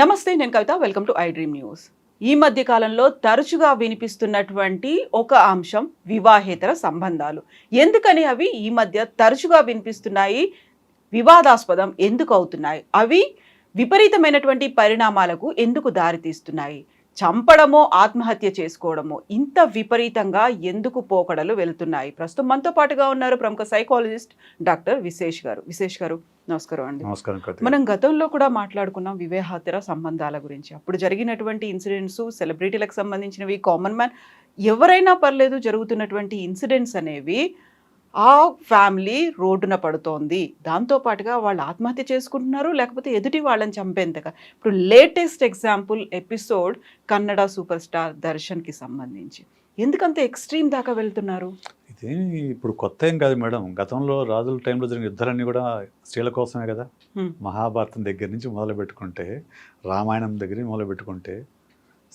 నమస్తే, నేను Kavitha. Welcome to I Dream News. ఈ మధ్య కాలంలో తరచుగా వినిపిస్తున్నటువంటి ఒక అంశం వివాహేతర సంబంధాలు. ఎందుకని అవి ఈ మధ్య తరచుగా వినిపిస్తున్నాయి? వివాదాస్పదం ఎందుకు అవుతున్నాయి? అవి విపరీతమైనటువంటి పరిణామాలకు ఎందుకు దారితీస్తున్నాయి? చంపడమో ఆత్మహత్య చేసుకోవడమో ఇంత విపరీతంగా ఎందుకు పోకడలు వెళ్తున్నాయి? ప్రస్తుతం మనతో పాటుగా ఉన్నారు ప్రముఖ సైకాలజిస్ట్ డాక్టర్ విశేష్ గారు. విశేష్ గారు, నమస్కారం అండి. నమస్కారం. మనం గతంలో కూడా మాట్లాడుకున్నాం వివాహేతర సంబంధాల గురించి. అప్పుడు జరిగినటువంటి ఇన్సిడెంట్స్, సెలబ్రిటీలకు సంబంధించినవి, కామన్ మ్యాన్ ఎవరైనా పర్లేదు, జరుగుతున్నటువంటి ఇన్సిడెంట్స్ అనేవి ఆ ఫ్యామిలీ రోడ్డున పడుతోంది. దాంతో పాటుగా వాళ్ళు ఆత్మహత్య చేసుకుంటున్నారు, లేకపోతే ఎదుటి వాళ్ళని చంపేంతగా. ఇప్పుడు latest example episode Kannada superstar దర్శన్కి సంబంధించి. ఎందుకంత ఎక్స్ట్రీమ్ దాకా వెళ్తున్నారు? ఇది ఇప్పుడు కొత్త ఏం కాదు మేడం. గతంలో రాజుల టైంలో జరిగిన యుద్ధాలన్నీ కూడా స్త్రీల కోసమే కదా. మహాభారతం దగ్గర నుంచి మొదలు పెట్టుకుంటే, రామాయణం దగ్గర నుంచి మొదలు పెట్టుకుంటే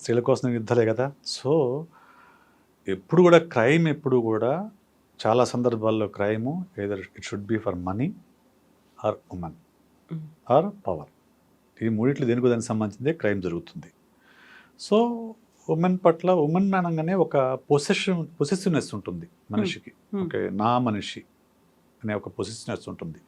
స్త్రీల కోసం యుద్ధాలే కదా. సో ఎప్పుడు కూడా క్రైమ్ ఎప్పుడు కూడా చాలా సందర్భాల్లో crime either it should be for money or women or power. ఈ మూడిట్లు దేనికి దానికి సంబంధించిందే క్రైమ్ జరుగుతుంది. సో ఉమెన్ పట్ల ఉమెన్ అనగానే ఒక పొసెసివ్నెస్ ఉంటుంది మనిషికి. ఓకే, నా మనిషి అనే ఒక పొసెసివ్నెస్ ఉంటుంది.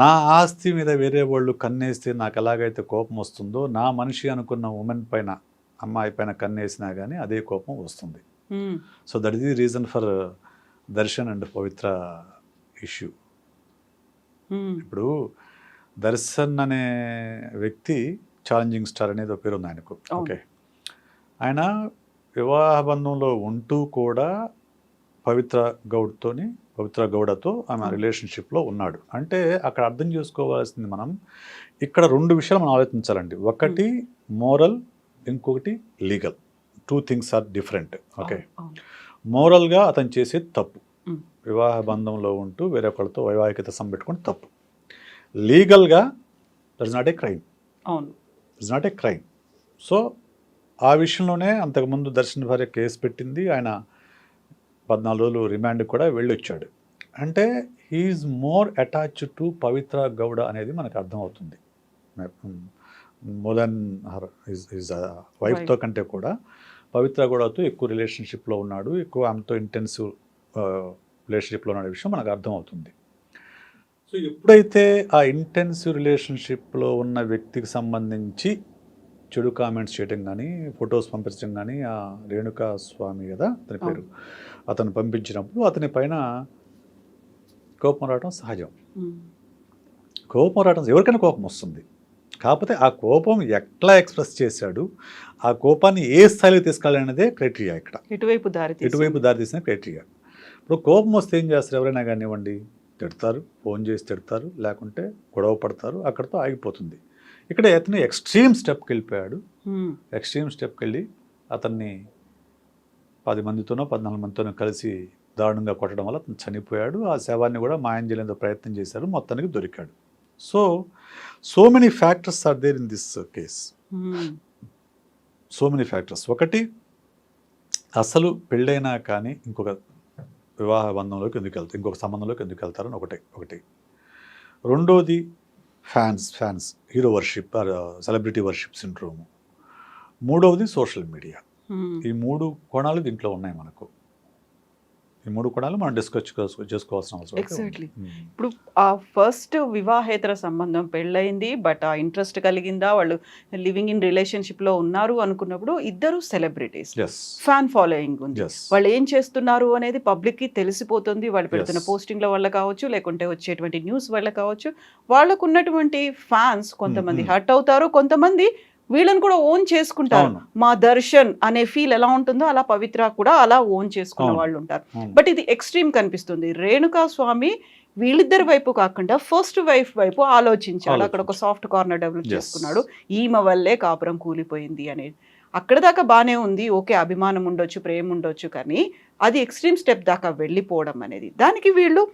నా ఆస్తి మీద వేరే వాళ్ళు కన్నేస్తే నాకు ఎలాగైతే కోపం వస్తుందో, నా మనిషి అనుకున్న ఉమెన్ పైన, అమ్మాయి పైన కన్నేసినా కానీ అదే కోపం వస్తుంది. So that is the reason for Darshan and Pavitra issue. ఇప్పుడు దర్శన్ అనే వ్యక్తి ఛాలెంజింగ్ స్టార్ అనేది ఒక పేరు ఉంది ఆయనకు. ఓకే, ఆయన వివాహ బంధంలో ఉంటూ కూడా పవిత్ర గౌడతో ఆమె రిలేషన్షిప్లో ఉన్నాడు. అంటే అక్కడ అర్థం చేసుకోవాల్సింది మనం ఇక్కడ రెండు విషయాలు మనం ఆలోచించాలండి. ఒకటి మోరల్, ఇంకొకటి legal. Two things are different. Okay, మోరల్గా అతను చేసేది తప్పు, వివాహ బంధంలో ఉంటూ వేరే ఒకరితో వైవాహికత సంపెట్టుకుని తప్పు. లీగల్గా that is not a crime. It's not a crime. So ఆ విషయంలోనే అంతకుముందు దర్శన్ భార్య కేసు పెట్టింది. ఆయన 14 రోజులు రిమాండ్ కూడా వెళ్ళొచ్చాడు. అంటే హీఈస్ మోర్ అటాచ్డ్ టు పవిత్ర గౌడ అనేది మనకు అర్థమవుతుంది. మోర్ దెన్ హర్ హిజ్ వైఫ్తో కంటే కూడా పవిత్ర గౌడతో ఎక్కువ రిలేషన్షిప్లో ఉన్నాడు, ఎక్కువ ఆమెతో ఇంటెన్సివ్ రిలేషన్షిప్లో ఉన్న విషయం మనకు అర్థమవుతుంది. సో ఎప్పుడైతే ఆ ఇంటెన్సివ్ రిలేషన్షిప్లో ఉన్న వ్యక్తికి సంబంధించి చెడు కామెంట్స్ చేయడం కానీ, ఫొటోస్ పంపించడం కానీ, ఆ రేణుకా స్వామి కదా అతని పేరు, అతను పంపించినప్పుడు అతని పైన కోపం రావడం సహజం. కోపం రావడం ఎవరికైనా కోపం వస్తుంది. కాకపోతే ఆ కోపం ఎట్లా ఎక్స్ప్రెస్ చేశాడు, ఆ కోపాన్ని ఏ స్థాయిలో తీసుకెళ్ళాలనేదే క్రైటీరియా. ఇక్కడ ఇటువైపు దారి తీసిన క్రైటీరియా. ఇప్పుడు కోపం వస్తే ఏం చేస్తారు? ఎవరైనా కానివ్వండి, తిడతారు, ఫోన్ చేసి తిడతారు, లేకుంటే గొడవ పడతారు, అక్కడితో ఆగిపోతుంది. ఇక్కడ అతను ఎక్స్ట్రీమ్ స్టెప్కి వెళ్ళిపోయాడు. ఎక్స్ట్రీమ్ స్టెప్కి వెళ్ళి అతన్ని 10 మందితోనో 14 మందితోనో కలిసి దారుణంగా కొట్టడం వల్ల అతను చనిపోయాడు. ఆ శవాన్ని కూడా మాయం చేయలేదో ప్రయత్నం చేశారు, మొత్తానికి దొరికాడు. So many factors are there in this case. So many factors. ఒకటి, అసలు పెళ్ళైనా కానీ ఇంకొక వివాహ బంధంలోకి ఎందుకు వెళ్తారు, ఇంకొక సంబంధంలోకి ఎందుకు వెళ్తారని ఒకటి. రెండోది fans hero worship or celebrity worship syndrome. మూడవది సోషల్ మీడియా. ఈ 3 కోణాలు దీంట్లో ఉన్నాయి మనకు. ఈ 3 కోణాలు మనం డిస్కస్ చేసుకోవాల్సిన అవసరం. ఎగ్జాక్ట్లీ. ఇప్పుడు ఆ ఫస్ట్ వివాహేతర సంబంధం పెళ్ళయింది, బట్ ఆ ఇంట్రెస్ట్ కలిగిందా, వాళ్ళు లివింగ్ ఇన్ రిలేషన్షిప్లో ఉన్నారు అనుకున్నప్పుడు ఇద్దరు సెలబ్రిటీస్, ఫ్యాన్ ఫాలోయింగ్ ఉంది, వాళ్ళు ఏం చేస్తున్నారు అనేది పబ్లిక్కి తెలిసిపోతుంది. వాళ్ళు పెడుతున్న పోస్టింగ్ల వల్ల కావచ్చు, లేకుంటే వచ్చేటువంటి న్యూస్ వల్ల కావచ్చు. వాళ్ళకు ఉన్నటువంటి ఫ్యాన్స్ కొంతమంది హర్ట్ అవుతారు, కొంతమంది వీళ్ళని కూడా ఓన్ చేసుకుంటారు. మా దర్శన్ అనే ఫీల్ ఎలా ఉంటుందో అలా పవిత్ర కూడా అలా ఓన్ చేసుకున్న వాళ్ళు ఉంటారు. బట్ ఇది ఎక్స్ట్రీమ్ కనిపిస్తుంది. రేణుకా స్వామి వీళ్ళిద్దరి వైపు కాకుండా ఫస్ట్ వైఫ్ వైపు ఆలోచించాడు. అక్కడ ఒక సాఫ్ట్ కార్నర్ డెవలప్ చేసుకున్నాడు. ఈమె వల్లే కాపురం కూలిపోయింది అనేది. అక్కడ దాకా బాగానే ఉంది, ఓకే, అభిమానం ఉండొచ్చు, ప్రేమ ఉండొచ్చు, కానీ అది ఎక్స్ట్రీమ్ స్టెప్ దాకా వెళ్ళిపోవడం అనేది, దానికి వీళ్ళు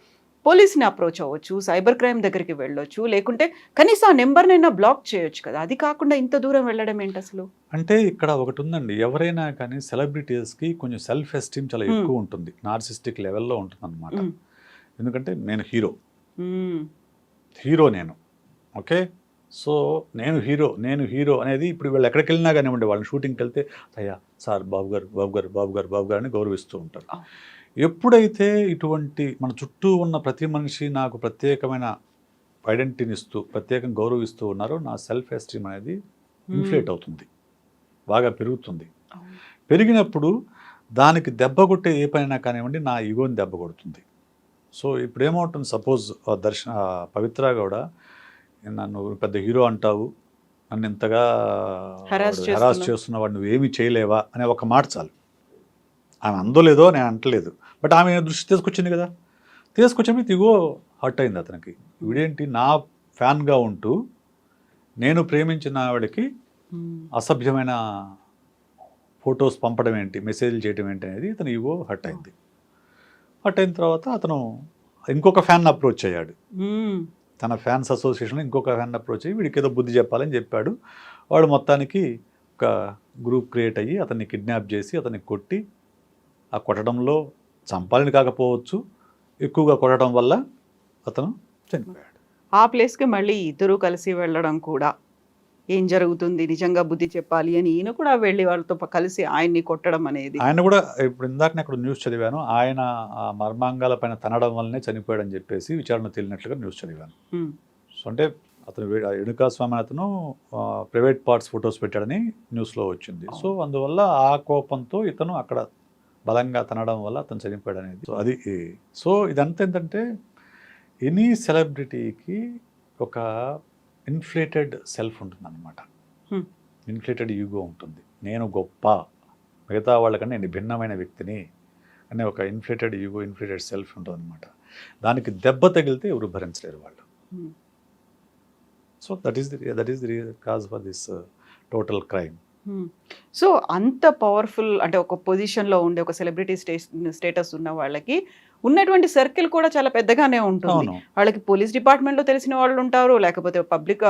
పోలీస్ని అప్రోచ్ అవ్వచ్చు, సైబర్ క్రైమ్ దగ్గరికి వెళ్ళొచ్చు, లేకుంటే కనీసం ఆ నెంబర్నైనా బ్లాక్ చేయొచ్చు కదా. అది కాకుండా ఇంత దూరం వెళ్ళడం ఏంటి అసలు? అంటే ఇక్కడ ఒకటి ఉందండి, ఎవరైనా కానీ సెలబ్రిటీస్కి కొంచెం సెల్ఫ్ ఎస్టీమ్ చాలా ఎక్కువ ఉంటుంది, నార్సిస్టిక్ లెవెల్లో ఉంటుంది అనమాట. ఎందుకంటే నేను హీరో నేను, ఓకే, సో నేను హీరో అనేది ఇప్పుడు వీళ్ళు ఎక్కడికి వెళ్ళినా కానివ్వండి, వాళ్ళని షూటింగ్కి వెళ్తే అయ్యా సార్ బాబు గారు అని గౌరవిస్తూ ఉంటారు. ఎప్పుడైతే ఇటువంటి మన చుట్టూ ఉన్న ప్రతి మనిషి నాకు ప్రత్యేకమైన ఐడెంటిటీని ఇస్తూ ప్రత్యేకంగా గౌరవిస్తూ ఉన్నారో నా సెల్ఫ్ ఎస్టీమ్ అనేది ఇన్ఫ్లేట్ అవుతుంది, బాగా పెరుగుతుంది. పెరిగినప్పుడు దానికి దెబ్బ కొట్టే ఏ పనైనా కానివ్వండి నా ఈగోని దెబ్బ కొడుతుంది. సో ఇప్పుడు ఏమవుతుంది, సపోజ్ పవిత్ర కూడా నన్ను పెద్ద హీరో అంటావు, నన్ను ఇంతగా హెరాస్ చేస్తున్న వాడు నువ్వేమీ చేయలేవా అనే ఒక మాట చాలు. ఆమె అందో లేదో నేను అంటలేదు, బట్ ఆమె దృష్టి తీసుకొచ్చింది కదా, తీసుకొచ్చినప్పుడు ఇగో హర్ట్ అయింది అతనికి. వీడేంటి నా ఫ్యాన్గా ఉంటూ నేను ప్రేమించిన ఆవిడకి అసభ్యమైన ఫొటోస్ పంపడం ఏంటి, మెసేజ్లు చేయడం ఏంటి అనేది ఇతను ఈగో హర్ట్ అయింది. హర్ట్ అయిన తర్వాత అతను ఇంకొక ఫ్యాన్ అప్రోచ్ అయ్యాడు. తన ఫ్యాన్స్ అసోసియేషన్లో ఇంకొక ఫ్యాన్ అప్రోచ్ అయ్యి వీడికి ఏదో బుద్ధి చెప్పాలని చెప్పాడు. వాడు మొత్తానికి ఒక గ్రూప్ క్రియేట్ అయ్యి అతన్ని కిడ్నాప్ చేసి అతన్ని కొట్టి, ఆ కొట్టడంలో చంపాలని కాకపోవచ్చు, ఎక్కువగా కొట్టడం వల్ల అతను చనిపోయాడు. ఆ ప్లేస్కి మళ్ళీ ఇద్దరు కలిసి వెళ్ళడం కూడా, ఏం జరుగుతుంది నిజంగా బుద్ధి చెప్పాలి అని ఈయన కూడా వెళ్ళి వాళ్ళతో కలిసి ఆయన్ని కొట్టడం అనేది. ఆయన కూడా ఇప్పుడు ఇందాక నేను న్యూస్ చదివాను, ఆయన ఆ మర్మాంగాల పైన తనడం వల్లనే చనిపోయాడని చెప్పేసి విచారణ తేలినట్లుగా న్యూస్ చదివాను. సో అంటే అతను ఎణుకా స్వామి అతను ప్రైవేట్ పార్ట్స్ ఫొటోస్ పెట్టాడని న్యూస్లో వచ్చింది. సో అందువల్ల ఆ కోపంతో ఇతను అక్కడ బలంగా తనడం వల్ల అతను చనిపోయాడు అనేది. సో అది సో ఇదంతా ఏంటంటే ఎనీ సెలబ్రిటీకి ఒక ఇన్ఫ్లేటెడ్ సెల్ఫ్ ఉంటుంది అన్నమాట, ఇన్ఫ్లేటెడ్ ఈగో ఉంటుంది. నేను గొప్ప, మిగతా వాళ్ళకన్నా నేను భిన్నమైన వ్యక్తిని అనే ఒక ఇన్ఫ్లేటెడ్ ఈగో, ఇన్ఫ్లేటెడ్ సెల్ఫ్ ఉంటుంది అనమాట. దానికి దెబ్బ తగిలితే ఎవరు భరించలేరు వాళ్ళు. So that is the cause for this total crime. So అంత పవర్ఫుల్ అంటే ఒక పొజిషన్లో ఉండే ఒక సెలబ్రిటీ స్టేటస్ ఉన్న వాళ్ళకి ఉన్నటువంటి సర్కిల్ కూడా చాలా పెద్దగానే ఉంటుంది. వాళ్ళకి పోలీస్ డిపార్ట్మెంట్లో తెలిసిన వాళ్ళు ఉంటారు, లేకపోతే పబ్లిక్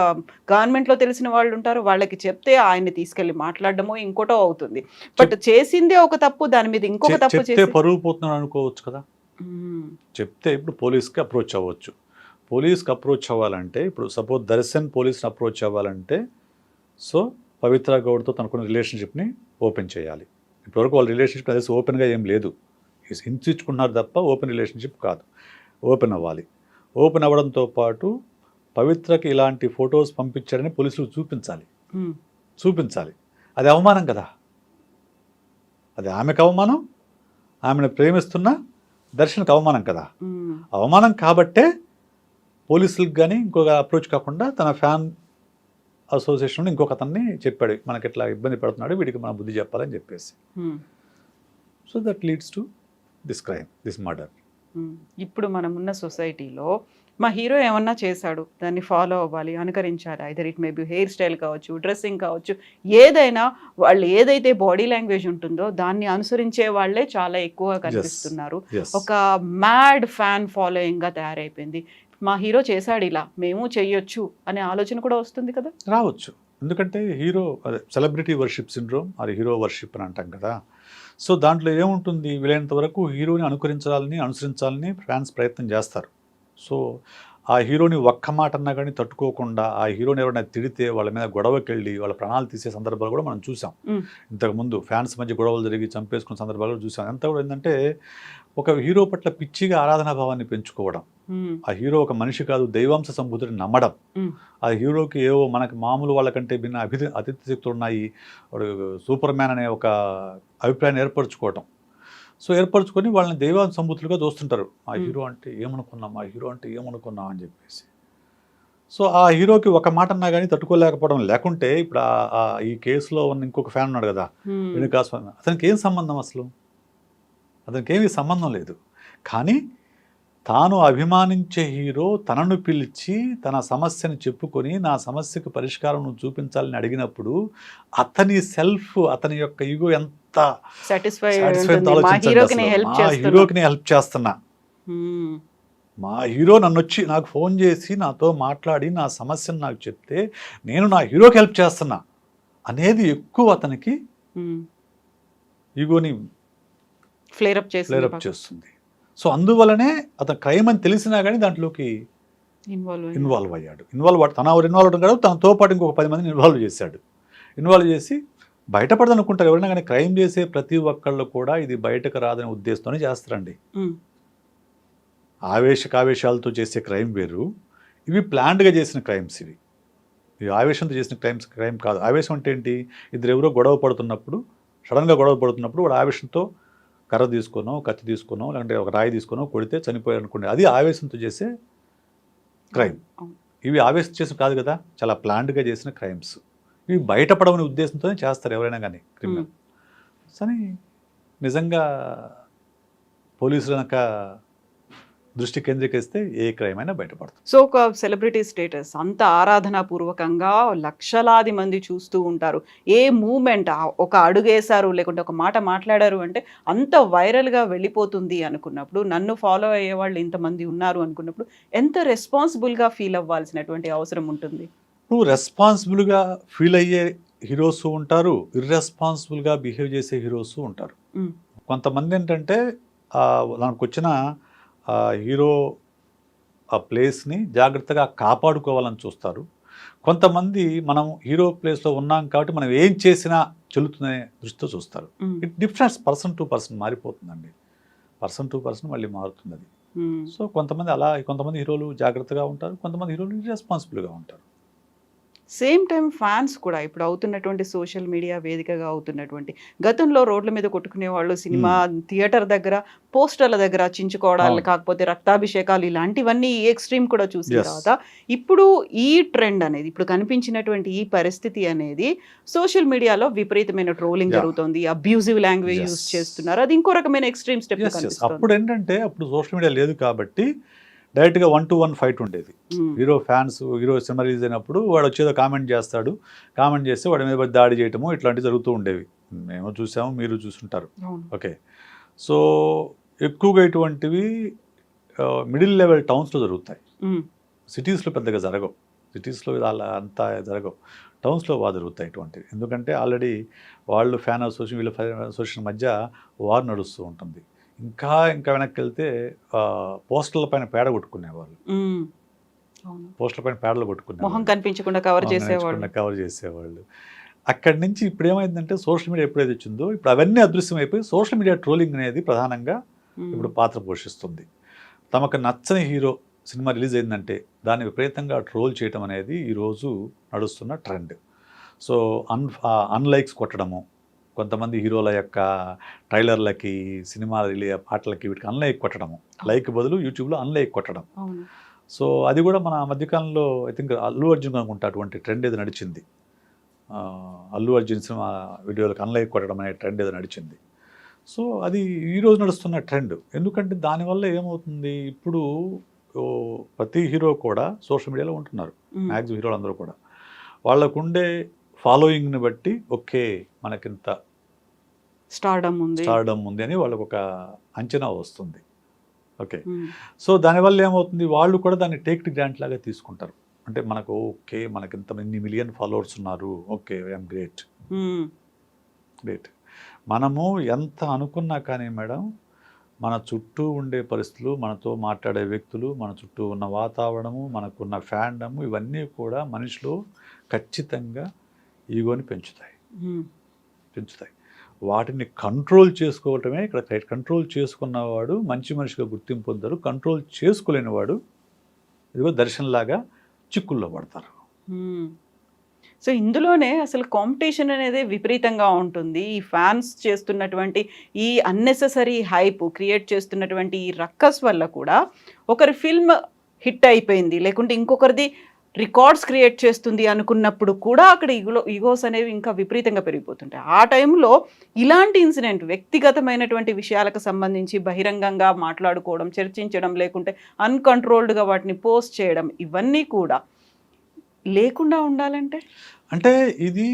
గవర్నమెంట్లో తెలిసిన వాళ్ళు ఉంటారు. వాళ్ళకి చెప్తే ఆయన్ని తీసుకెళ్లి మాట్లాడడమో ఇంకోటో అవుతుంది. బట్ చేసిందే ఒక తప్పు, దాని మీద ఇంకొక తప్పు చేస్తే పరువు పోతున్నాడు అనుకోవచ్చు కదా. చెప్తే ఇప్పుడు పోలీస్కి అప్రోచ్ అవ్వచ్చు. పోలీస్కి అప్రోచ్ అవ్వాలంటే ఇప్పుడు సపోజ్ దర్శన్ పోలీస్ని అప్రోచ్ అవ్వాలంటే సో పవిత్ర గౌడ్తో తనకున్న రిలేషన్షిప్ని ఓపెన్ చేయాలి. ఇప్పటివరకు వాళ్ళ రిలేషన్షిప్ తెలిసి ఓపెన్గా ఏం లేదు, హింసించుకున్నారు తప్ప ఓపెన్ రిలేషన్షిప్ కాదు. ఓపెన్ అవ్వాలి. ఓపెన్ అవ్వడంతో పాటు పవిత్రకి ఇలాంటి ఫొటోస్ పంపించాడని పోలీసులు చూపించాలి. అది అవమానం కదా, అది ఆమెకు అవమానం, ఆమెను ప్రేమిస్తున్న దర్శన్కి అవమానం కదా. అవమానం కాబట్టే పోలీసులకు కానీ ఇంకొక అప్రోచ్ కాకుండా తన ఫ్యాన్ అసోసియేషన్ ఇంకొక అతన్ని చెప్పాడు, మనకి ఇట్లా ఇబ్బంది పడుతున్నాడు, వీడికి మనం బుద్ధి చెప్పాలని చెప్పేసి. So that leads to this crime, this murder. ఇప్పుడు మనం ఉన్న సొసైటీలో మా హీరో ఏమన్నా చేశాడు, దాన్ని ఫాలో అవ్వాలి, అనుకరించాలి. Either it may be hairstyle కావచ్చు, డ్రెస్సింగ్ కావచ్చు, ఏదైనా వాళ్ళు ఏదైతే బాడీ లాంగ్వేజ్ ఉంటుందో దాన్ని అనుసరించే వాళ్ళే చాలా ఎక్కువగా కనిపిస్తున్నారు. ఒక మ్యాడ్ ఫ్యాన్ ఫాలోయింగ్గా తయారైపోయింది. మా హీరో చేశాడు ఇలా, మేము చెయ్యొచ్చు అనే ఆలోచన కూడా వస్తుంది కదా. రావచ్చు, ఎందుకంటే హీరో అదే సెలబ్రిటీ వర్షిప్ సిండ్రోమ్, అది హీరో వర్షిప్ అని అంటాం కదా. సో దాంట్లో ఏముంటుంది, వీలైనంత వరకు హీరోని అనుసరించాలని ఫ్యాన్స్ ప్రయత్నం చేస్తారు. సో ఆ హీరోని ఒక్క మాట అన్నా కానీ తట్టుకోకుండా ఆ హీరోని ఎవరైనా తిడితే వాళ్ళ మీద గొడవకి వెళ్ళి వాళ్ళ ప్రాణాలు తీసే సందర్భాలు కూడా మనం చూసాం. ఇంతకుముందు ఫ్యాన్స్ మధ్య గొడవలు జరిగి చంపేసుకున్న సందర్భాలు కూడా చూసాం. అంతా కూడా ఏంటంటే ఒక హీరో పట్ల పిచ్చిగా ఆరాధనా భావాన్ని పెంచుకోవడం. ఆ హీరో ఒక మనిషి కాదు, దైవాంశ సంభూతిని నమ్మడం. ఆ హీరోకి ఏవో మనకి మామూలు వాళ్ళకంటే భిన్న అతిథి శక్తులు ఉన్నాయి, వాడు సూపర్ మ్యాన్ అనే ఒక అభిప్రాయాన్ని ఏర్పరచుకోవటం. సో ఏర్పరచుకొని వాళ్ళని దైవాంశ సంభూతులుగా చూస్తుంటారు. ఆ హీరో అంటే ఏమనుకున్నాం అని చెప్పేసి. సో ఆ హీరోకి ఒక మాట అన్నా కానీ తట్టుకోలేకపోవడం. లేకుంటే ఇప్పుడు ఈ కేసులో ఉన్న ఇంకొక ఫ్యాన్ ఉన్నాడు కదా, ఎణుకా స్వామి, అతనికి ఏం సంబంధం, అసలు అతనికి ఏమీ సంబంధం లేదు. కానీ తాను అభిమానించే హీరో తనను పిలిచి తన సమస్యను చెప్పుకొని నా సమస్యకు పరిష్కారం నువ్వు చూపించాలని అడిగినప్పుడు అతని సెల్ఫ్, అతని యొక్క ఈగో ఎంత హీరోకి హెల్ప్ చేస్తున్నా, మా హీరో నన్ను వచ్చి నాకు ఫోన్ చేసి నాతో మాట్లాడి నా సమస్యను నాకు చెప్తే నేను నా హీరోకి హెల్ప్ చేస్తున్నా అనేది ఎక్కువ అతనికి ఈగోని ఫ్లేరప్ చేస్తుంది. సో అందువల్లనే అతను క్రైమ్ అని తెలిసినా కానీ దాంట్లోకి ఇన్వాల్వ్ అయ్యాడు. తన ఇన్వాల్వ్ అవడం కాదు, తనతో పాటు ఇంకొక 10 మందిని ఇన్వాల్వ్ చేశాడు. ఇన్వాల్వ్ చేసి బయటపడదనుకుంటారు ఎవరైనా కానీ. క్రైమ్ చేసే ప్రతి ఒక్కళ్ళు కూడా ఇది బయటకు రాదనే ఉద్దేశంతోనే చేస్తారండి. ఆవేశాలతో చేసే క్రైమ్ వేరు, ఇవి ప్లాన్డ్గా చేసిన క్రైమ్స్. ఇవి ఆవేశంతో చేసిన క్రైమ్ కాదు. ఆవేశం అంటే ఏంటి? ఇద్దరు ఎవరో సడన్గా గొడవ పడుతున్నప్పుడు వాడు ఆవేశంతో కర్ర తీసుకునో, కత్తి తీసుకునో, లేదంటే ఒక రాయి తీసుకునో కొడితే చనిపోయారు అనుకోండి, అది ఆవేశంతో చేసే క్రైమ్. ఇవి ఆవేశం చేసిన కాదు కదా, చాలా ప్లాన్డ్గా చేసిన క్రైమ్స్. ఇవి బయటపడమనే ఉద్దేశంతోనే చేస్తారు ఎవరైనా కానీ క్రిమినల్. కానీ నిజంగా పోలీసులు కనుక దృష్టి కేంద్రీకరిస్తే ఏ క్రైమ్ అయినా బయటపడుతుంది. సో ఒక సెలబ్రిటీ స్టేటస్ అంత ఆరాధనాపూర్వకంగా లక్షలాది మంది చూస్తూ ఉంటారు. ఏ మూమెంట్ ఒక అడుగేశారు లేకుంటే ఒక మాట మాట్లాడారు అంటే అంత వైరల్గా వెళ్ళిపోతుంది అనుకున్నప్పుడు, నన్ను ఫాలో అయ్యే వాళ్ళు ఇంతమంది ఉన్నారు అనుకున్నప్పుడు ఎంత రెస్పాన్సిబుల్గా ఫీల్ అవ్వాల్సినటువంటి అవసరం ఉంటుంది? నువ్వు రెస్పాన్సిబుల్గా ఫీల్ అయ్యే హీరోస్ ఉంటారు, ఇర్రెస్పాన్సిబుల్గా బిహేవ్ చేసే హీరోస్ ఉంటారు. కొంతమంది ఏంటంటే దానికి వచ్చిన హీరో ఆ ప్లేస్ని జాగ్రత్తగా కాపాడుకోవాలని చూస్తారు. కొంతమంది మనం హీరో ప్లేస్లో ఉన్నాం కాబట్టి మనం ఏం చేసినా చెల్లుతుందనే దృష్టితో చూస్తారు. It difference person to person మారిపోతుందండి. పర్సన్ టు పర్సన్ మళ్ళీ మారుతుంది అది. సో కొంతమంది హీరోలు జాగ్రత్తగా ఉంటారు, కొంతమంది హీరోలు ఇర్రెస్పాన్సిబుల్గా ఉంటారు. సేమ్ టైం ఫ్యాన్స్ కూడా ఇప్పుడు అవుతున్నటువంటి సోషల్ మీడియా వేదికగా అవుతున్నటువంటి, గతంలో రోడ్ల మీద కొట్టుకునే వాళ్ళు సినిమా థియేటర్ దగ్గర పోస్టర్ల దగ్గర చించుకోవడాలు, కాకపోతే రక్తాభిషేకాలు, ఇలాంటివన్నీ ఈ ఎక్స్ట్రీమ్ కూడా చూసిన తర్వాత ఇప్పుడు ఈ ట్రెండ్ అనేది, ఇప్పుడు కనిపించినటువంటి ఈ పరిస్థితి అనేది సోషల్ మీడియాలో విపరీతమైన ట్రోలింగ్ జరుగుతుంది, అబ్యూజివ్ లాంగ్వేజ్ యూజ్ చేస్తున్నారు. అది ఇంకో రకమైన ఎక్స్ట్రీమ్ స్టెప్. అప్పుడు ఏంటంటే అప్పుడు సోషల్ మీడియా లేదు కాబట్టి డైరెక్ట్గా 1-to-1 ఫైట్ ఉండేది. హీరో సినిమా రిలీజ్ అయినప్పుడు వాడు వచ్చేదో కామెంట్ చేస్తే వాడి మీద దాడి చేయటము ఇట్లాంటివి జరుగుతూ ఉండేవి. మేము చూసాము, మీరు చూసుంటారు. ఓకే, సో ఎక్కువగా ఇటువంటివి మిడిల్ లెవెల్ టౌన్స్లో జరుగుతాయి. సిటీస్లో పెద్దగా జరగవు. సిటీస్లో అలా అంతా జరగవు. టౌన్స్లో బాగా జరుగుతాయి ఇటువంటివి. ఎందుకంటే ఆల్రెడీ వాళ్ళు ఫ్యాన్ అసోసియేషన్, వీళ్ళ ఫ్యాన్ అసోసియేషన్ మధ్య వార్ నడుస్తూ ఉంటుంది. ఇంకా వెనక్కి వెళ్తే పోస్టర్ల పైన పేడ కొట్టుకునేవాళ్ళు. పోస్టర్ల పైన పేడలు కొట్టుకునేవాళ్ళు, కనిపించకుండా కవర్ చేసేవాళ్ళు. అక్కడి నుంచి ఇప్పుడు ఏమైందంటే సోషల్ మీడియా ఎప్పుడైతే వచ్చిందో ఇప్పుడు అవన్నీ అదృశ్యమైపోయి సోషల్ మీడియా ట్రోలింగ్ అనేది ప్రధానంగా ఇప్పుడు పాత్ర పోషిస్తుంది. తమకు నచ్చని హీరో సినిమా రిలీజ్ అయిందంటే దాన్ని విపరీతంగా ట్రోల్ చేయడం అనేది ఈరోజు నడుస్తున్న ట్రెండ్. సో అన్లైక్స్ కొట్టడము, కొంతమంది హీరోల యొక్క ట్రైలర్లకి, సినిమా పాటలకి వీటికి అన్లైక్ కొట్టడము, లైక్ బదులు యూట్యూబ్లో అన్లైక్ కొట్టడం. సో అది కూడా మన మధ్యకాలంలో ఐ థింక్ అల్లు అర్జున్ అనుకుంటా అటువంటి ట్రెండ్ ఏదో నడిచింది. అల్లు అర్జున్ సినిమా వీడియోలకు అన్లైక్ కొట్టడం అనే ట్రెండ్ ఏదో నడిచింది. సో అది ఈరోజు నడుస్తున్న ట్రెండ్. ఎందుకంటే దానివల్ల ఏమవుతుంది, ఇప్పుడు ప్రతి హీరో కూడా సోషల్ మీడియాలో ఉంటున్నారు. మ్యాక్సిమం హీరోలు అందరూ కూడా వాళ్ళకుండే ఫాలోయింగ్ని బట్టి ఓకే మనకింత స్టార్డమ్ ఉంది అని వాళ్ళకు ఒక అంచనా వస్తుంది. ఓకే, సో దానివల్ల ఏమవుతుంది, వాళ్ళు కూడా దాన్ని టేక్ టు గ్రాంట్ లాగా తీసుకుంటారు. అంటే మనకు ఓకే మనకింత ఇన్ని మిలియన్ ఫాలోవర్స్ ఉన్నారు, ఓకే ఐఎమ్ గ్రేట్. మనము ఎంత అనుకున్నా కానీ మేడం, మన చుట్టూ ఉండే పరిస్థితులు, మనతో మాట్లాడే వ్యక్తులు, మన చుట్టూ ఉన్న వాతావరణము, మనకున్న ఫ్యాండము, ఇవన్నీ కూడా మనిషిలో ఖచ్చితంగా ఈగోని పెంచుతాయి. వాటిని కంట్రోల్ చేసుకోవటమే ఇక్కడ రైట్. కంట్రోల్ చేసుకున్నవాడు మంచి మనిషిగా గుర్తింపు పొందారు. కంట్రోల్ చేసుకోలేనివాడు ఇదిగో దర్శనంలాగా చిక్కుల్లో పడతారు. సో ఇందులోనే అసలు కాంపిటీషన్ అనేది విపరీతంగా ఉంటుంది. ఈ ఫ్యాన్స్ చేస్తున్నటువంటి ఈ అన్నెసెసరీ హైప్ క్రియేట్ చేస్తున్నటువంటి ఈ రక్కస్ వల్ల కూడా ఒకరి ఫిల్మ్ హిట్ అయిపోయింది, లేకుంటే ఇంకొకరిది రికార్డ్స్ క్రియేట్ చేస్తుంది అనుకున్నప్పుడు కూడా అక్కడ ఈగోస్ అనేవి ఇంకా విపరీతంగా పెరిగిపోతుంటాయి. ఆ టైంలో ఇలాంటి ఇన్సిడెంట్ వ్యక్తిగతమైనటువంటి విషయాలకు సంబంధించి బహిరంగంగా మాట్లాడుకోవడం, చర్చించడం, లేకుంటే అన్కంట్రోల్డ్గా వాటిని పోస్ట్ చేయడం, ఇవన్నీ కూడా లేకుండా ఉండాలంటే అంటే ఇది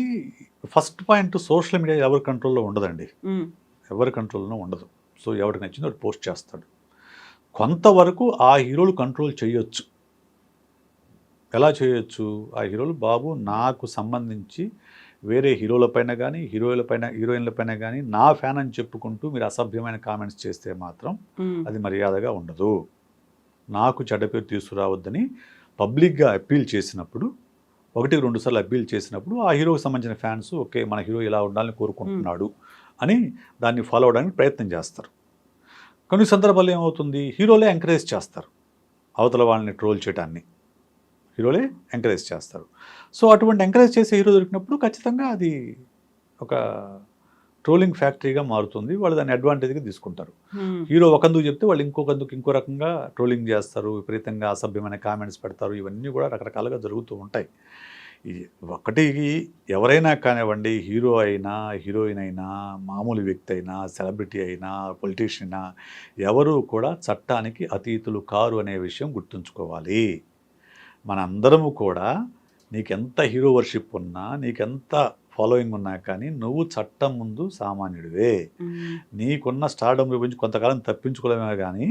ఫస్ట్ పాయింట్, సోషల్ మీడియా ఎవరి కంట్రోల్లో ఉండదండి. ఎవరి కంట్రోల్లో ఉండదు. సో ఎవరికి నచ్చిందో వాడు పోస్ట్ చేస్తాడు. కొంతవరకు ఆ హీరోలు కంట్రోల్ చేయొచ్చు. ఎలా చేయొచ్చు? ఆ హీరోలు బాబు నాకు సంబంధించి వేరే హీరోలపైన కానీ హీరోయిన్లపైన కానీ నా ఫ్యాన్ అని చెప్పుకుంటూ మీరు అసభ్యమైన కామెంట్స్ చేస్తే మాత్రం అది మర్యాదగా ఉండదు, నాకు చెడ్డ పేరు తీసుకురావద్దని పబ్లిక్గా అప్పీల్ చేసినప్పుడు 1-2 సార్లు అప్పీల్ చేసినప్పుడు ఆ హీరోకి సంబంధించిన ఫ్యాన్స్ ఓకే మన హీరో ఇలా ఉండాలని కోరుకుంటున్నాడు అని దాన్ని ఫాలో అవడానికి ప్రయత్నం చేస్తారు. కొన్ని సందర్భాల్లో ఏమవుతుంది, హీరోలే ఎంకరేజ్ చేస్తారు అవతల వాళ్ళని ట్రోల్ చేయడాన్ని, హీరోలే ఎంకరేజ్ చేస్తారు. సో అటువంటి ఎంకరేజ్ చేసే హీరో దొరికినప్పుడు ఖచ్చితంగా అది ఒక ట్రోలింగ్ ఫ్యాక్టరీగా మారుతుంది. వాళ్ళు దాన్ని అడ్వాంటేజ్గా తీసుకుంటారు. హీరో ఒకందుకు చెప్తే వాళ్ళు ఇంకొకందుకు ఇంకో రకంగా ట్రోలింగ్ చేస్తారు, విపరీతంగా అసభ్యమైన కామెంట్స్ పెడతారు. ఇవన్నీ కూడా రకరకాలుగా జరుగుతూ ఉంటాయి. ఒకటి ఎవరైనా కానివ్వండి, హీరో అయినా హీరోయిన్ అయినా మామూలు వ్యక్తి అయినా సెలబ్రిటీ అయినా పొలిటీషియన్ అయినా ఎవరు కూడా చట్టానికి అతీతులు కారు అనే విషయం గుర్తుంచుకోవాలి. మనందరము కూడా నీకెంత హీరో వర్షిప్ ఉన్నా నీకెంత ఫాలోయింగ్ ఉన్నా కానీ నువ్వు చట్టం ముందు సామాన్యుడివే. నీకున్న స్టార్డమ్ గురించి కొంతకాలం తప్పించుకోలేమే కానీ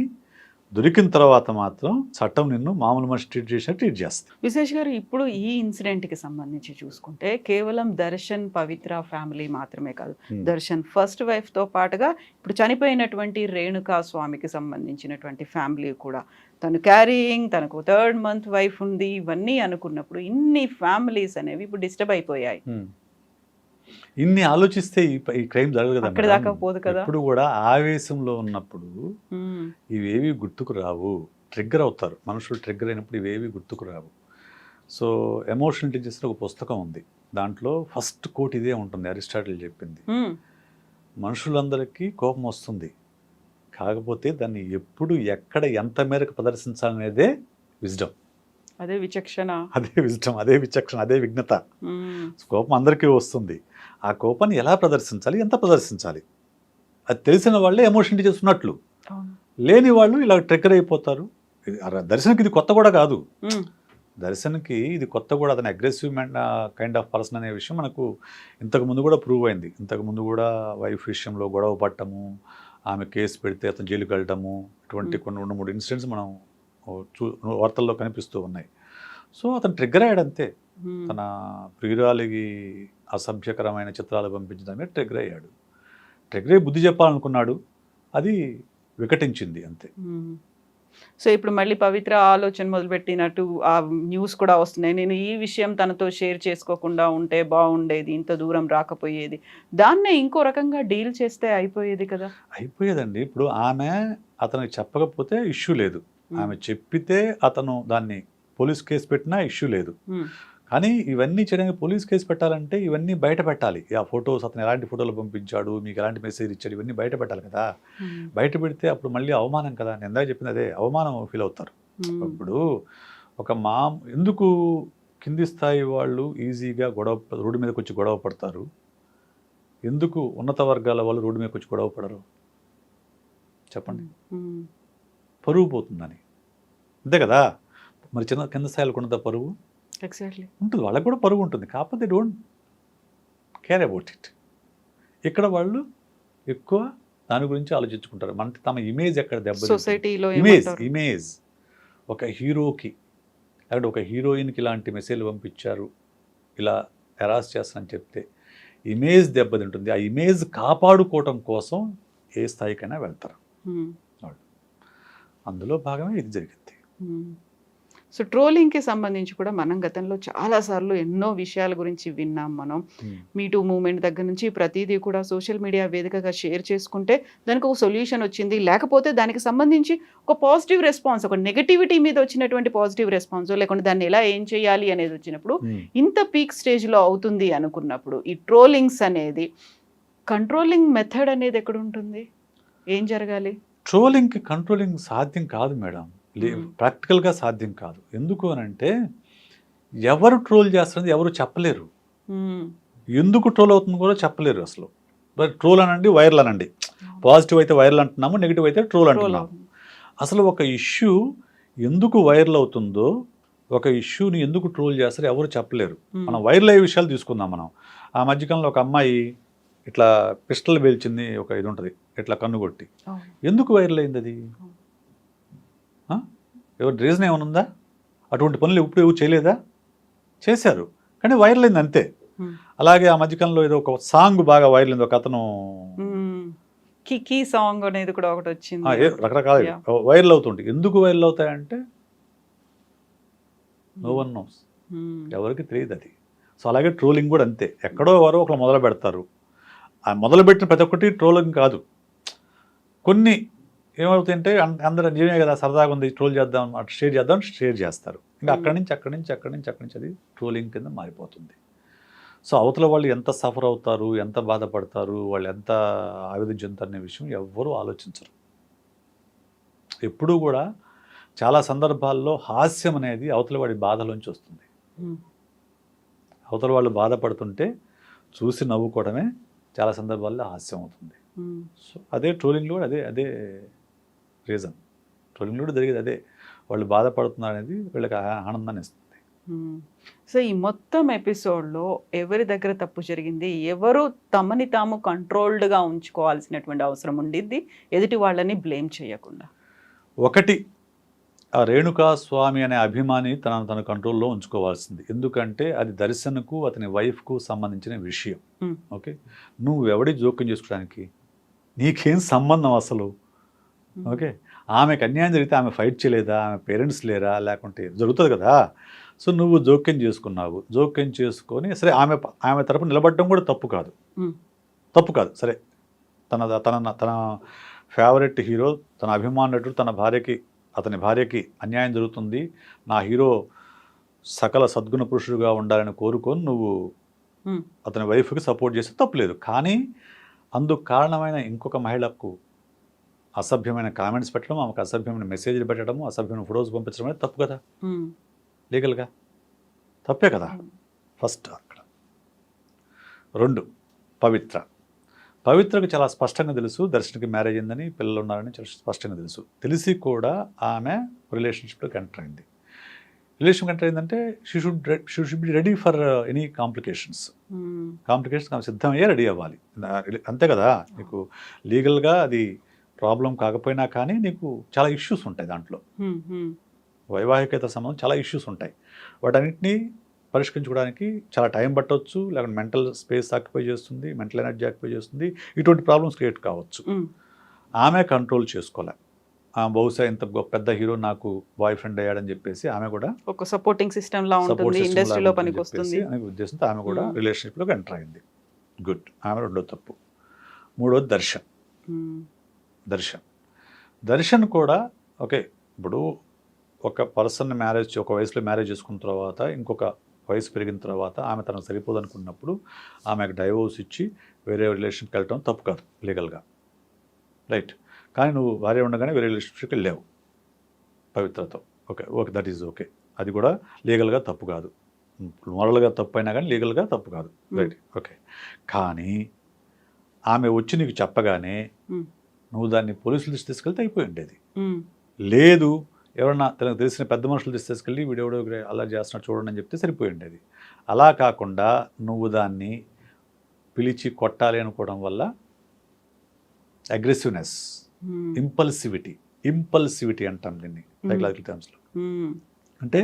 దొరికిన తర్వాత మాత్రం చట్టం నిన్ను మామూలు మనిషి ట్రీట్ చేసినట్టు ట్రీట్ చేస్తుంది. విశేష్ గారు, ఇప్పుడు ఈ ఇన్సిడెంట్కి సంబంధించి చూసుకుంటే కేవలం దర్శన్ పవిత్ర ఫ్యామిలీ మాత్రమే కాదు, దర్శన్ ఫస్ట్ వైఫ్తో పాటుగా ఇప్పుడు చనిపోయినటువంటి రేణుకా స్వామికి సంబంధించినటువంటి ఫ్యామిలీ కూడా, తను క్యారీయింగ్, తనకు 3rd month వైఫ్ ఉంది, ఇవన్నీ అనుకున్నప్పుడు ఇన్ని ఫ్యామిలీస్ అనేవి ఇప్పుడు డిస్టర్బ్ అయిపోయాయి. ఇన్ని ఆలోచిస్తే ఈ క్రైమ్ జరగదు అక్కడి దాకా పోదు కదా. ఇప్పుడు కూడా ఆవేశంలో ఉన్నప్పుడు ఇవేవి గుర్తుకు రావు, ట్రిగ్గర్ అవుతారు మనుషులు. ట్రిగ్గర్ అయినప్పుడు ఇవేవి గుర్తుకు రావు. సో ఎమోషనల్ ఇంటెలిజెన్స్ ఒక పుస్తకం ఉంది, దాంట్లో ఫస్ట్ కోట్ ఇదే ఉంటుంది, అరిస్టాటిల్ చెప్పింది. మనుషులందరికీ కోపం వస్తుంది, కాకపోతే దాన్ని ఎప్పుడు ఎక్కడ ఎంత మేరకు ప్రదర్శించాలనేదే విజ్డమ్, అదే విచక్షణ, అదే విజ్డమ్, అదే విచక్షణ, అదే విఘ్నత. కోపం అందరికీ వస్తుంది, ఆ కోపాన్ని ఎలా ప్రదర్శించాలి, ఎంత ప్రదర్శించాలి అది తెలిసిన వాళ్ళే ఎమోషన్ చేస్తున్నట్లు, లేని వాళ్ళు ఇలా ట్రిగ్గర్ అయిపోతారు. దర్శన్కి ఇది కొత్త కూడా కాదు, దర్శన్కి ఇది కొత్త కూడా, అతను అగ్రెసివ్ కైండ్ ఆఫ్ పర్సన్ అనే విషయం మనకు ఇంతకుముందు కూడా ప్రూవ్ అయింది. ఇంతకుముందు కూడా వైఫ్ విషయంలో గొడవ పట్టము, ఆమె కేసు పెడితే అతను జైలుకి వెళ్ళటము, ఇటువంటి కొన్ని 2-3 ఇన్సిడెంట్స్ మనం వార్తల్లో కనిపిస్తూ ఉన్నాయి. సో అతను ట్రిగ్గర్ అయ్యాడు అంతే, తన ప్రియురాలికి అసభ్యకరమైన చిత్రాలు పంపించడమే ట్రిగ్గర్ అయ్యాడు. ట్రిగ్గర్ అయ్యి బుద్ధి చెప్పాలనుకున్నాడు, అది వికటించింది అంతే. సో ఇప్పుడు మళ్ళీ పవిత్ర ఆలోచన మొదలుపెట్టినట్టు ఆ న్యూస్ కూడా వస్తున్నాయి, నేను ఈ విషయం తనతో షేర్ చేసుకోకుండా ఉంటే బాగుండేది, ఇంత దూరం రాకపోయేది, దాన్నే ఇంకో రకంగా డీల్ చేస్తే అయిపోయేది కదా. అయిపోయేదండి. ఇప్పుడు ఆమె అతనికి చెప్పకపోతే ఇష్యూ లేదు, ఆమె చెప్పితే అతను దాన్ని పోలీస్ కేసు పెట్టినా ఇష్యూ లేదు. కానీ ఇవన్నీ చేయడానికి పోలీస్ కేసు పెట్టాలంటే ఇవన్నీ బయట పెట్టాలి. ఆ ఫొటోస్, అతను ఎలాంటి ఫోటోలు పంపించాడు, మీకు ఎలాంటి మెసేజ్ ఇచ్చాడు, ఇవన్నీ బయట పెట్టాలి కదా. బయట పెడితే అప్పుడు మళ్ళీ అవమానం కదా, నేను ఎందాక చెప్పింది అదే, అవమానం ఫీల్ అవుతారు. ఇప్పుడు ఒక ఎందుకు కింది స్థాయి వాళ్ళు ఈజీగా రోడ్డు మీదకి వచ్చి గొడవ పడతారు, ఎందుకు ఉన్నత వర్గాల వాళ్ళు రోడ్డు మీదకి వచ్చి గొడవ పడరు చెప్పండి? పరువు పోతుందని, అంతే కదా. మరి కింద స్థాయిలకు ఉన్నదా పరువు? ఎగ్జాక్ట్లీ ఉంటుంది, వాళ్ళకి కూడా పరువు ఉంటుంది, కాకపోతే డోంట్ కేర్ అబౌట్ ఇట్. ఇక్కడ వాళ్ళు ఎక్కువ దాని గురించి ఆలోచించుకుంటారు. మన తమ ఇమేజ్ ఎక్కడ సొసైటీలో ఇమేజ్ ఒక హీరోకి లేకపోతే ఒక హీరోయిన్కి ఇలాంటి మెసేజ్లు పంపించారు, ఇలా హెరాస్ చేస్తానని చెప్తే ఇమేజ్ దెబ్బతింటుంది. ఆ ఇమేజ్ కాపాడుకోవటం కోసం ఏ స్థాయికైనా వెళ్తారు వాళ్ళు. అందులో భాగమే ఇది జరిగింది. సో ట్రోలింగ్కి సంబంధించి కూడా మనం గతంలో చాలాసార్లు ఎన్నో విషయాల గురించి విన్నాం. మనం మీటూ మూమెంట్ దగ్గర నుంచి ప్రతిదీ కూడా సోషల్ మీడియా వేదికగా షేర్ చేసుకుంటే దానికి ఒక సొల్యూషన్ వచ్చింది, లేకపోతే దానికి సంబంధించి ఒక పాజిటివ్ రెస్పాన్స్, ఒక నెగటివిటీ మీద వచ్చినటువంటి పాజిటివ్ రెస్పాన్స్, లేకుంటే దాన్ని ఎలా ఏం చేయాలి అనేది వచ్చినప్పుడు ఇంత పీక్ స్టేజ్లో అవుతుంది అనుకున్నప్పుడు ఈ ట్రోలింగ్స్ అనేది కంట్రోలింగ్ మెథడ్ అనేది ఎక్కడ ఉంటుంది, ఏం జరగాలి? ట్రోలింగ్కి కంట్రోలింగ్ సాధ్యం కాదు మేడం, ప్రాక్టికల్గా సాధ్యం కాదు. ఎందుకు అని అంటే ఎవరు ట్రోల్ చేస్తున్నది ఎవరు చెప్పలేరు, ఎందుకు ట్రోల్ అవుతుంది కూడా చెప్పలేరు అసలు. ట్రోల్ అనండి, వైరల్ అనండి, పాజిటివ్ అయితే వైరల్ అంటున్నాము, నెగిటివ్ అయితే ట్రోల్ అంటున్నాము. అసలు ఒక ఇష్యూ ఎందుకు వైరల్ అవుతుందో, ఒక ఇష్యూని ఎందుకు ట్రోల్ చేస్తారో ఎవరు చెప్పలేరు. మనం వైరల్ అయ్యే విషయాలు తీసుకుందాం. మనం ఆ మధ్యకాలంలో ఒక అమ్మాయి ఇట్లా పిస్టల్ పేల్చింది, ఒక ఇది ఉంటుంది ఇట్లా కన్నుగొట్టి, ఎందుకు వైరల్ అయింది అది? ఎవరు రీజన్ ఏమైనా ఉందా? అటువంటి పనులు ఎప్పుడు ఎవరు చేయలేదా? చేశారు, కానీ వైరల్ అయింది అంతే. అలాగే ఆ మధ్యకాలంలో ఏదో ఒక సాంగ్ బాగా వైరల్ అయింది, ఒక అతను కికీ సాంగ్ అనేది కూడా ఒకటి వచ్చింది, రకరకాల వైరల్ అవుతుంటాయి. ఎందుకు వైరల్ అవుతాయంటే నో వన్ నోస్, ఎవరికి తెలియదు అది. సో అలాగే ట్రోలింగ్ కూడా అంతే, ఎక్కడో ఎవరో ఒకరు మొదలు పెడతారు. ఆ మొదలుపెట్టిన ప్రతి ఒక్కటి ట్రోలింగ్ కాదు. కొన్ని ఏమవుతాయంటే అందరూ నిజమే కదా, సరదాగా ఉంది, ట్రోల్ చేద్దాం, అటు షేర్ చేస్తారు. ఇంకా అక్కడి నుంచి అది ట్రోలింగ్ కింద మారిపోతుంది. సో అవతల వాళ్ళు ఎంత సఫర్ అవుతారు, ఎంత బాధపడతారు, వాళ్ళు ఎంత ఆవేదన చెందుతారు అనే విషయం ఎవ్వరూ ఆలోచించరు. ఎప్పుడూ కూడా చాలా సందర్భాల్లో హాస్యం అనేది అవతల వాడి బాధలోంచి వస్తుంది. అవతల వాళ్ళు బాధపడుతుంటే చూసి నవ్వుకోవడమే చాలా సందర్భాల్లో హాస్యం అవుతుంది. సో అదే ట్రోలింగ్లో కూడా అదే రీజన్. ట్రోలింగ్లో కూడా జరిగేది అదే, వాళ్ళు బాధపడుతున్నారు అనేది వీళ్ళకి ఆనందాన్ని ఇస్తుంది. సో ఈ మొత్తం ఎపిసోడ్లో ఎవరి దగ్గర తప్పు జరిగింది, ఎవరు తమని తాము కంట్రోల్డ్గా ఉంచుకోవాల్సినటువంటి అవసరం ఉండిద్ది ఎదుటి వాళ్ళని బ్లేమ్ చేయకుండా? ఒకటి, ఆ రేణుకా స్వామి అనే అభిమాని తన కంట్రోల్లో ఉంచుకోవాల్సింది. ఎందుకంటే అది దర్శన్కు అతని వైఫ్కు సంబంధించిన విషయం. ఓకే, నువ్వు ఎవడి జోక్యం చేసుకోవడానికి, నీకేం సంబంధం అసలు? ఓకే, ఆమెకు అన్యాయం జరిగితే ఆమె ఫైట్ చేయలేదా, ఆమె పేరెంట్స్ లేరా, లేకుంటే జరుగుతుంది కదా. సో నువ్వు జోక్యం చేసుకున్నావు, జోక్యం చేసుకొని సరే ఆమె తరపున నిలబడడం కూడా తప్పు కాదు. సరే, తన ఫేవరెట్ హీరో, తన అభిమాన నటుడు అతని భార్యకి అన్యాయం జరుగుతుంది, నా హీరో సకల సద్గుణ పురుషుడుగా ఉండాలని కోరుకొని నువ్వు అతని వైఫ్కి సపోర్ట్ చేస్తే తప్పులేదు. కానీ అందుకు కారణమైన ఇంకొక మహిళకు అసభ్యమైన కామెంట్స్ పెట్టడం, ఆమెకు అసభ్యమైన మెసేజ్లు పెట్టడం, అసభ్యమైన ఫొటోస్ పంపించడం అనేది తప్పు కదా, లీగల్గా తప్పే కదా. ఫస్ట్ అక్కడ. 2, పవిత్రకు చాలా స్పష్టంగా తెలుసు దర్శన్కి మ్యారేజ్ అయిందని, పిల్లలు ఉన్నారని చాలా స్పష్టంగా తెలుసు. తెలిసి కూడా ఆమె రిలేషన్షిప్లోకి ఎంటర్ అయింది. అంటే she should be ready for any complications ఆమె సిద్ధమయ్యే రెడీ అవ్వాలి, అంతే కదా. నీకు లీగల్గా అది ప్రాబ్లం కాకపోయినా కానీ నీకు చాలా ఇష్యూస్ ఉంటాయి దాంట్లో, వైవాహికత సంబంధం చాలా ఇష్యూస్ ఉంటాయి. వాటన్నిటినీ పరిష్కరించుకోవడానికి చాలా టైం పట్టవచ్చు, లేకుంటే మెంటల్ స్పేస్ ఆక్యుపై చేస్తుంది, మెంటల్ ఎనర్జీ ఆక్యుపై చేస్తుంది, ఇటువంటి ప్రాబ్లమ్స్ క్రియేట్ కావచ్చు. ఆమె కంట్రోల్ చేసుకోలే. బహుశా ఇంత పెద్ద హీరో నాకు బాయ్ ఫ్రెండ్ అయ్యాడని చెప్పేసి ఆమె కూడా ఒక సపోర్టింగ్ సిస్టమ్ లా ఉంటుంది, ఇండస్ట్రీలో పనికొస్తుంది అనే ఉద్దేశంతో ఆమె కూడా రిలేషన్షిప్లోకి ఎంటర్ అయింది. గుడ్, ఆమె రెండో తప్పు. మూడోది దర్శన్ కూడా ఓకే. ఇప్పుడు ఒక పర్సన్ ఒక వయసులో మ్యారేజ్ చేసుకున్న తర్వాత ఇంకొక వయసు పెరిగిన తర్వాత ఆమె తనకు సరిపోదు అనుకున్నప్పుడు ఆమెకు డైవోర్స్ ఇచ్చి వేరే రిలేషన్షిప్కి వెళ్ళటం తప్పు కాదు లీగల్గా, రైట్. కానీ నువ్వు భార్య ఉండగానే వేరే రిలేషన్షిప్కి వెళ్ళావు పవిత్రతో, ఓకే దట్ ఈజ్ ఓకే, అది కూడా లీగల్గా తప్పు కాదు. మోరల్గా తప్పు అయినా కానీ లీగల్గా తప్పు కాదు, రైట్, ఓకే. కానీ ఆమె వచ్చి నీకు చెప్పగానే నువ్వు దాన్ని పోలీసుల దృష్టి తీసుకెళ్తే అయిపోయి ఉండేది. లేదు, ఎవరన్నా తనకు తెలిసిన పెద్ద మనుషులు తీసుకెళ్ళి వీడెవడో అలా చేస్తున్నట్టు చూడండి అని చెప్తే సరిపోయి ఉండేది. అలా కాకుండా నువ్వు దాన్ని పిలిచి కొట్టాలి అనుకోవడం వల్ల అగ్రెసివ్నెస్, ఇంపల్సివిటీ అంటాం దీన్ని సైకలాజికల్ టర్మ్స్లో. అంటే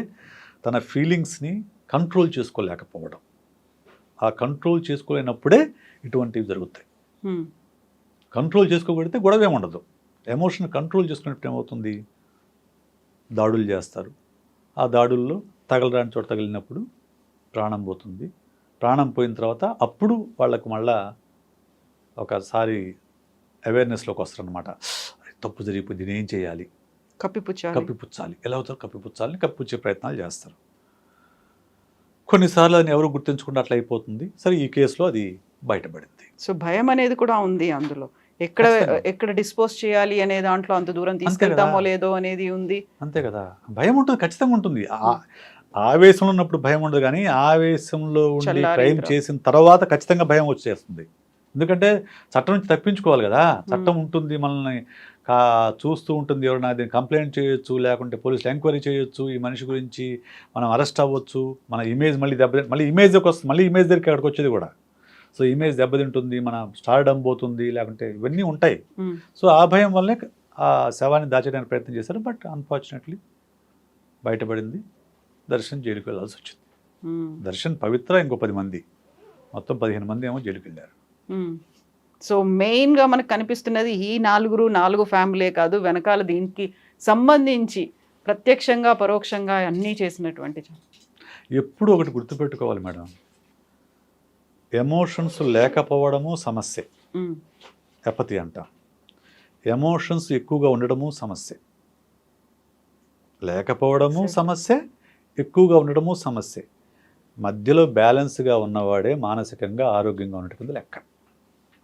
తన ఫీలింగ్స్ని కంట్రోల్ చేసుకోలేకపోవడం. ఆ కంట్రోల్ చేసుకోలేనప్పుడే ఇటువంటివి జరుగుతాయి. కంట్రోల్ చేసుకోగలిగితే గొడవ ఏముండదు. ఎమోషన్ కంట్రోల్ చేసుకున్నప్పుడు ఏమవుతుంది, దాడులు చేస్తారు. ఆ దాడుల్లో తగలరాని చోట తగిలినప్పుడు ప్రాణం పోతుంది. ప్రాణం పోయిన తర్వాత అప్పుడు వాళ్ళకు మళ్ళా ఒకసారి అవేర్నెస్లోకి వస్తారనమాట. తప్పు జరిగిపోయింది, నేనేం చేయాలి, కప్పిపుచ్చాలి, ఎలా అవుతారు కప్పిపుచ్చే ప్రయత్నాలు చేస్తారు. కొన్నిసార్లు అది ఎవరు గుర్తించకుండా అట్లా అయిపోతుంది. సరే, ఈ కేసులో అది బయటపడింది. సో భయం అనేది కూడా ఉంది అందులో, ఎక్కడ డిస్పోజ్ చేయాలి అనే దాంట్లో అంత దూరం తీసుకెళ్తామో లేదో అనేది ఉంది. అంతే కదా, భయం ఉంటుంది, ఖచ్చితంగా ఉంటుంది. ఆవేశంలో ఉన్నప్పుడు భయం ఉండదు, కానీ ఆవేశంలో ఉండి క్రైమ్ చేసిన తర్వాత ఖచ్చితంగా భయం వచ్చేస్తుంది. ఎందుకంటే చట్టం నుంచి తప్పించుకోవాలి కదా, చట్టం ఉంటుంది, మనల్ని చూస్తూ ఉంటుంది. ఎవరైనా దీన్ని కంప్లైంట్ చేయొచ్చు, లేకుంటే పోలీసులు ఎంక్వైరీ చేయొచ్చు, ఈ మనిషి గురించి మనం అరెస్ట్ అవ్వచ్చు, మన ఇమేజ్ మళ్ళీ ఇమేజ్కి వస్తుంది, మళ్ళీ ఇమేజ్ దగ్గరికి అక్కడికి వచ్చేది కూడా. సో ఇమేజ్ దెబ్బతింటుంది, మన స్టార్డమ్ పోతుంది, లేకుంటే ఇవన్నీ ఉంటాయి. సో ఆ భయం వల్లే ఆ శవాన్ని దాచేయడానికి ప్రయత్నం చేశారు. బట్ అన్ఫార్చునేట్లీ బయటపడింది. దర్శన్ జైలుకి వెళ్ళాల్సి వచ్చింది. దర్శన్, పవిత్ర, ఇంకో 10 మంది, మొత్తం 15 మంది ఏమో జైలుకి వెళ్ళారు. సో మెయిన్గా మనకు కనిపిస్తున్నది ఈ 4 ఫ్యామిలీ కాదు, వెనకాల దీనికి సంబంధించి ప్రత్యక్షంగా పరోక్షంగా అన్నీ చేసినటువంటి ఎప్పుడు ఒకటి గుర్తుపెట్టుకోవాలి మేడం, ఎమోషన్స్ లేకపోవడము సమస్య, ఎపతి అంట. ఎమోషన్స్ ఎక్కువగా ఉండడము సమస్య, లేకపోవడము సమస్య, ఎక్కువగా ఉండడము సమస్య. మధ్యలో బ్యాలెన్స్గా ఉన్నవాడే మానసికంగా ఆరోగ్యంగా ఉన్నటువంటి లెక్క.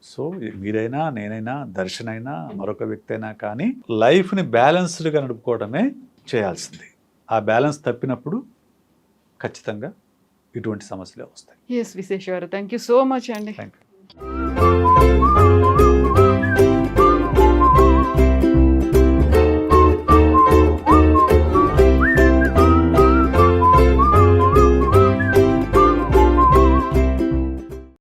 సో మీరైనా, నేనైనా, దర్శన్ అయినా, మరొక వ్యక్తి అయినా కానీ లైఫ్ని బ్యాలెన్స్డ్గా నడుపుకోవడమే చేయాల్సింది. ఆ బ్యాలెన్స్ తప్పినప్పుడు ఖచ్చితంగా ఇటువంటి సమస్యలే వస్తాయి. ఎస్ విశేష్ గారు, థ్యాంక్ యూ సో మచ్ అండి. Thank you.